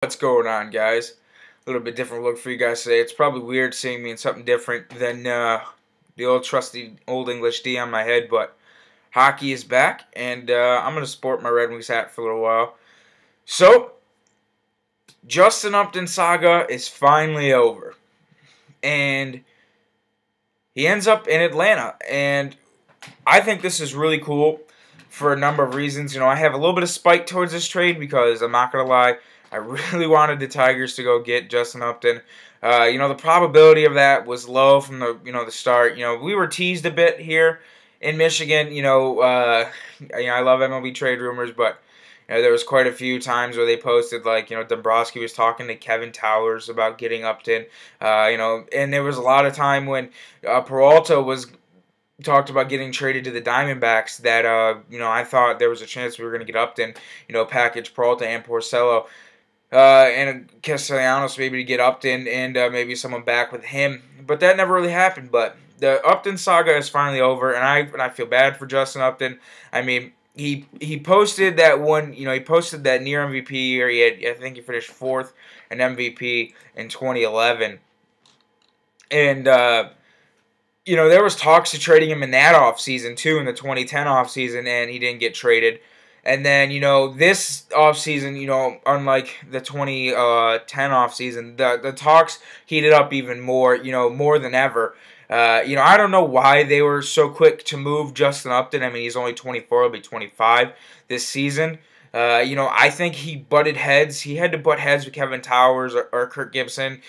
What's going on, guys? A little bit different look for you guys today. It's probably weird seeing me in something different than the old trusty Old English D on my head, but hockey is back, and I'm going to sport my Red Wings hat for a little while. So, Justin Upton saga is finally over, and he ends up in Atlanta, and I think this is really cool for a number of reasons. I have a little bit of spite towards this trade because I'm not going to lie, I really wanted the Tigers to go get Justin Upton. The probability of that was low from the start. We were teased a bit here in Michigan. I love MLB trade rumors, but there was quite a few times where they posted Dombrowski was talking to Kevin Towers about getting Upton. And there was a lot of time when Peralta was talked about getting traded to the Diamondbacks that I thought there was a chance we were going to get Upton, package Peralta and Porcello. And Castellanos maybe to get Upton and maybe someone back with him. But that never really happened. But the Upton saga is finally over, and I feel bad for Justin Upton. I mean, he posted that one, he posted that near MVP year. I think he finished 4th in MVP in 2011. And, there was talks of trading him in that offseason, too, in the 2010 offseason, and he didn't get traded. And then, this offseason, unlike the 2010 offseason, the talks heated up even more, more than ever. I don't know why they were so quick to move Justin Upton. I mean, he's only 24, he'll be 25 this season. I think he butted heads. He had to butt heads with Kevin Towers or Kirk Gibson.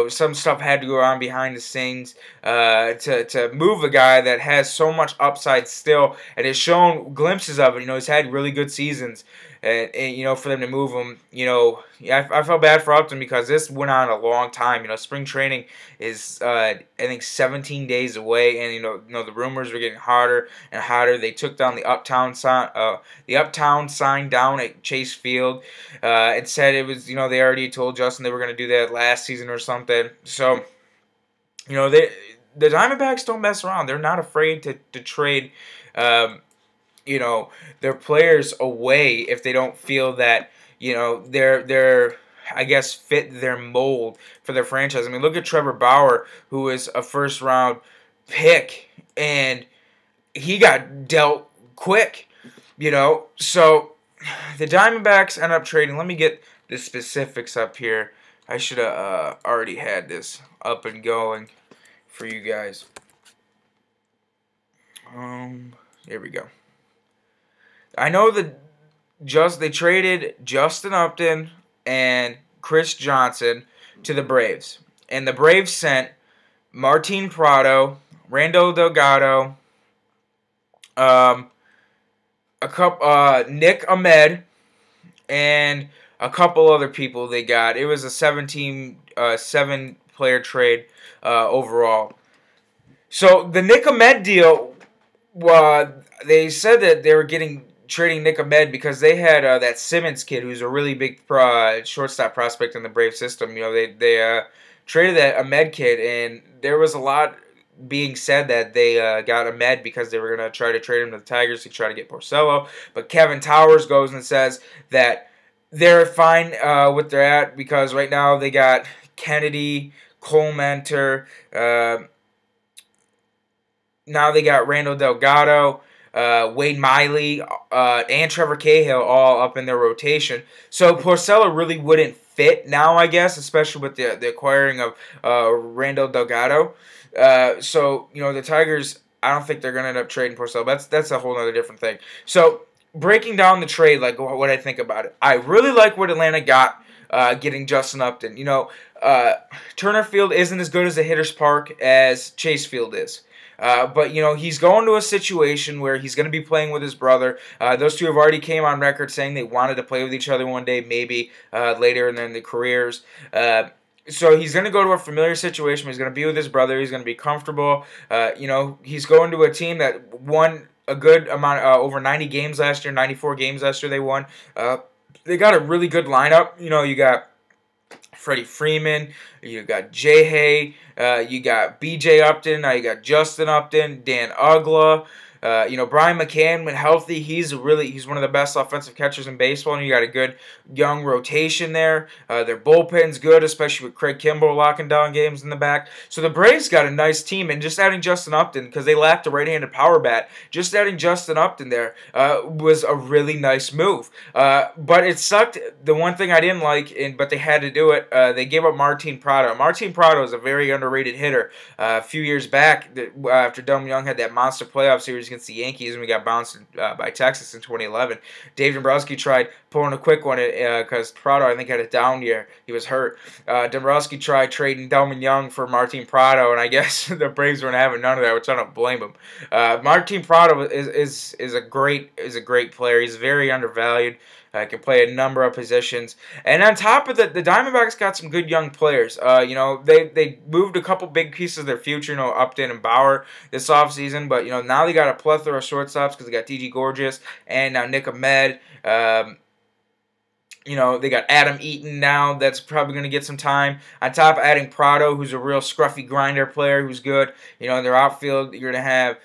Some stuff had to go on behind the scenes to move a guy that has so much upside still and has shown glimpses of it. He's had really good seasons. And for them to move him, I felt bad for Upton because this went on a long time. Spring training is, I think, 17 days away, and the rumors were getting harder and hotter. They took down the Uptown sign down at Chase Field. It said it was, they already told Justin they were going to do that last season or something. So, the Diamondbacks don't mess around. They're not afraid to trade. Their players away if they don't feel that, they're I guess, fit their mold for their franchise. I mean, look at Trevor Bauer, who is a first-round pick, and he got dealt quick, So, the Diamondbacks end up trading. Let me get the specifics up here. I should have already had this up and going for you guys. Here we go. I know they traded Justin Upton and Chris Johnson to the Braves, and the Braves sent Martin Prado, Randall Delgado, Nick Ahmed, and a couple other people they got. It was a 7-player trade overall. So the Nick Ahmed deal, they said that they were trading Nick Ahmed because they had that Simmons kid who's a really big shortstop prospect in the Brave system. They traded that Ahmed kid, and there was a lot being said that they got Ahmed because they were going to try to trade him to the Tigers to try to get Porcello. But Kevin Towers goes and says that they're fine with their at because right now they got Kennedy, Cole Mentor, now they got Randall Delgado, Wade Miley, and Trevor Cahill all up in their rotation. So Porcello really wouldn't fit now, I guess, especially with the acquiring of Randall Delgado. So, the Tigers, I don't think they're going to end up trading Porcello. That's a whole other different thing. So, breaking down the trade, like what I think about it. I really like what Atlanta got getting Justin Upton. Turner Field isn't as good as a hitter's park as Chase Field is. But, he's going to a situation where he's going to be playing with his brother. Those two have already came on record saying they wanted to play with each other one day, maybe later in their careers. So he's going to go to a familiar situation. He's going to be with his brother. He's going to be comfortable. He's going to a team that won a good amount, over 90 games last year, 94 games last year they won. They got a really good lineup. You got Freddie Freeman, you got Jay Hay, you got B.J. Upton, now you got Justin Upton, Dan Ugla, Brian McCann, when healthy, he's one of the best offensive catchers in baseball, and you got a good young rotation there. Their bullpen's good, especially with Craig Kimbrell locking down games in the back. So the Braves got a nice team, and just adding Justin Upton, because they lacked a right-handed power bat, just adding Justin Upton there was a really nice move. But it sucked. The one thing I didn't like, but they had to do it, they gave up Martin Prado. Martin Prado is a very underrated hitter. A few years back, after Dom Young had that monster playoff series against the Yankees, and we got bounced by Texas in 2011, Dave Dombrowski tried pulling a quick one because Prado, I think, had a down year. He was hurt. Dombrowski tried trading Delman Young for Martin Prado, and I guess the Braves weren't having none of that, which I don't blame him. Martin Prado is a great player. He's very undervalued. Can play a number of positions. And on top of that, the Diamondbacks got some good young players. They moved a couple big pieces of their future, Upton and Bauer this offseason. But, now they got a plethora of shortstops because they got T.G. Gorgeous and now Nick Ahmed. They got Adam Eaton now. That's probably going to get some time. On top of adding Prado, who's a real scruffy grinder player who's good. In their outfield, you're going to have,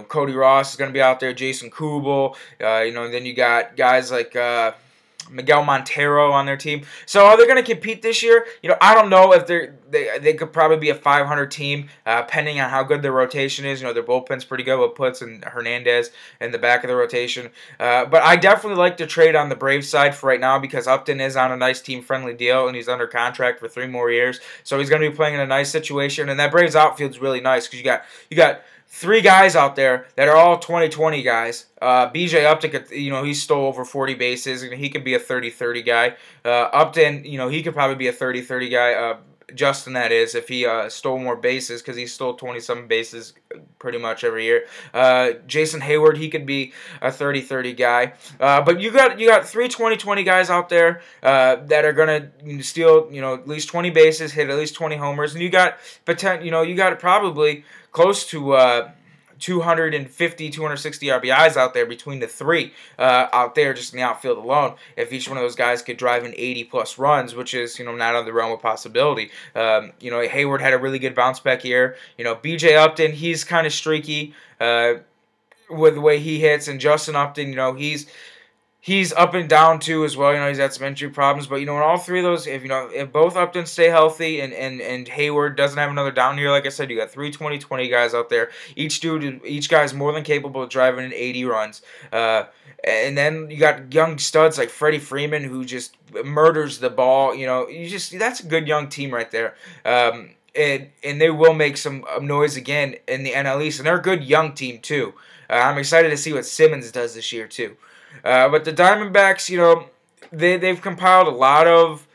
Cody Ross is going to be out there, Jason Kubel. And then you got guys like Miguel Montero on their team. So are they going to compete this year? I don't know if they could probably be a 500 team, depending on how good their rotation is. Their bullpen's pretty good with Putz and Hernandez in the back of the rotation. But I definitely like to trade on the Braves side for right now because Upton is on a nice team-friendly deal and he's under contract for 3 more years. So he's going to be playing in a nice situation. And that Braves outfield's really nice because you got 3 guys out there that are all 20-20 guys. BJ Upton, he stole over 40 bases. He could be a 30-30 guy. Upton, he could probably be a 30-30 guy. Justin, that is, if he stole more bases, because he stole 20-some bases pretty much every year. Jason Hayward, he could be a 30-30 guy. But you got 3 20-20 guys out there that are gonna steal at least 20 bases, hit at least 20 homers, and you got probably close to 250, 260 RBIs out there between the 3 out there just in the outfield alone. If each one of those guys could drive in 80-plus runs, which is not out of the realm of possibility. Hayward had a really good bounce back year. BJ Upton, he's kind of streaky with the way he hits, and Justin Upton, he's up and down too as well. He's had some injury problems, but in all 3 of those, if both Upton stay healthy and Hayward doesn't have another down year, like I said, you got 3 20-20 guys out there. Each guy's more than capable of driving in 80 runs. And then you got young studs like Freddie Freeman who just murders the ball. That's a good young team right there. And they will make some noise again in the NL East, and they're a good young team too. I'm excited to see what Simmons does this year too. But the Diamondbacks, they've compiled a lot of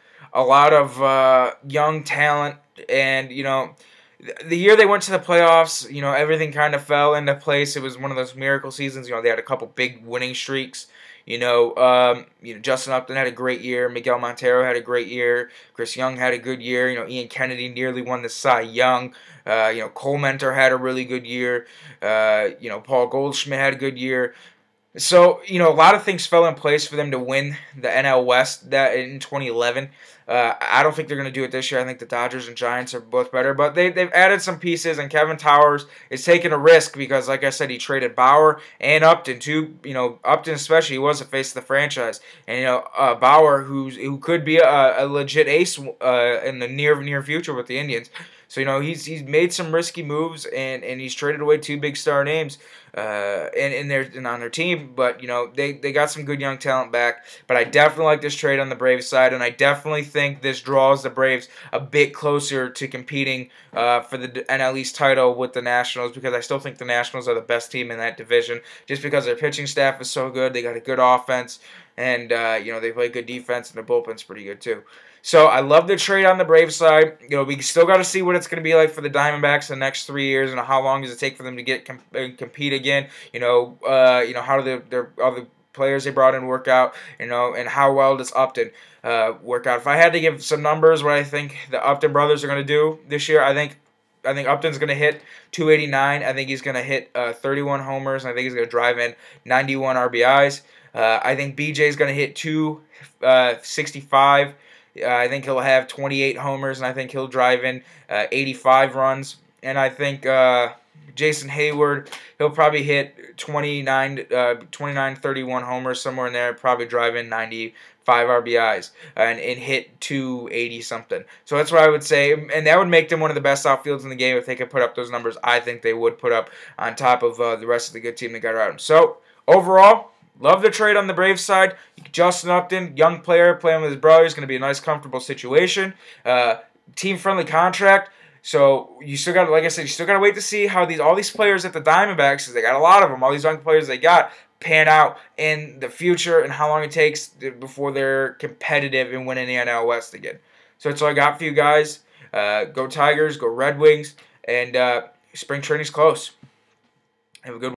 young talent, and the year they went to the playoffs, everything kind of fell into place. It was one of those miracle seasons. They had a couple big winning streaks. Justin Upton had a great year. Miguel Montero had a great year. Chris Young had a good year. Ian Kennedy nearly won the Cy Young. Cole Mentor had a really good year. Paul Goldschmidt had a good year. So, a lot of things fell in place for them to win the NL West in 2011. I don't think they're going to do it this year. I think the Dodgers and Giants are both better. But they've added some pieces, and Kevin Towers is taking a risk because, like I said, he traded Bauer and Upton too. Upton especially, he was the face of the franchise. And, Bauer, who could be a legit ace in the near future with the Indians. So, he's made some risky moves, and he's traded away 2 big star names and on their team. But, they got some good young talent back. But I definitely like this trade on the Braves side, and I definitely think this draws the Braves a bit closer to competing for the NL East title with the Nationals, because I still think the Nationals are the best team in that division just because their pitching staff is so good. They got a good offense, and, they play good defense, and their bullpen's pretty good too. So I love the trade on the Braves side. We still got to see what it's going to be like for the Diamondbacks in the next 3 years, and how long does it take for them to compete again. How do their other players they brought in work out. And how well does Upton work out. If I had to give some numbers, what I think the Upton brothers are going to do this year, I think Upton's going to hit 289. I think he's going to hit 31 homers, and I think he's going to drive in 91 RBIs. I think BJ's going to hit 265. I think he'll have 28 homers, and I think he'll drive in 85 runs. And I think Jason Hayward, he'll probably hit 29, 31 homers, somewhere in there, probably drive in 95 RBIs and hit 280 something. So that's what I would say, and that would make them one of the best outfields in the game if they could put up those numbers. I think they would put up on top of the rest of the good team that got around them. So overall, love the trade on the Braves side. Justin Upton, young player, playing with his brother, is going to be a nice, comfortable situation. Team-friendly contract. So you still got, like I said, you still got to wait to see how all these players at the Diamondbacks, because they got a lot of them, all these young players they got, pan out in the future and how long it takes before they're competitive and winning the NL West again. So that's all I got for you guys. Go Tigers, go Red Wings, and spring training's close. Have a good one.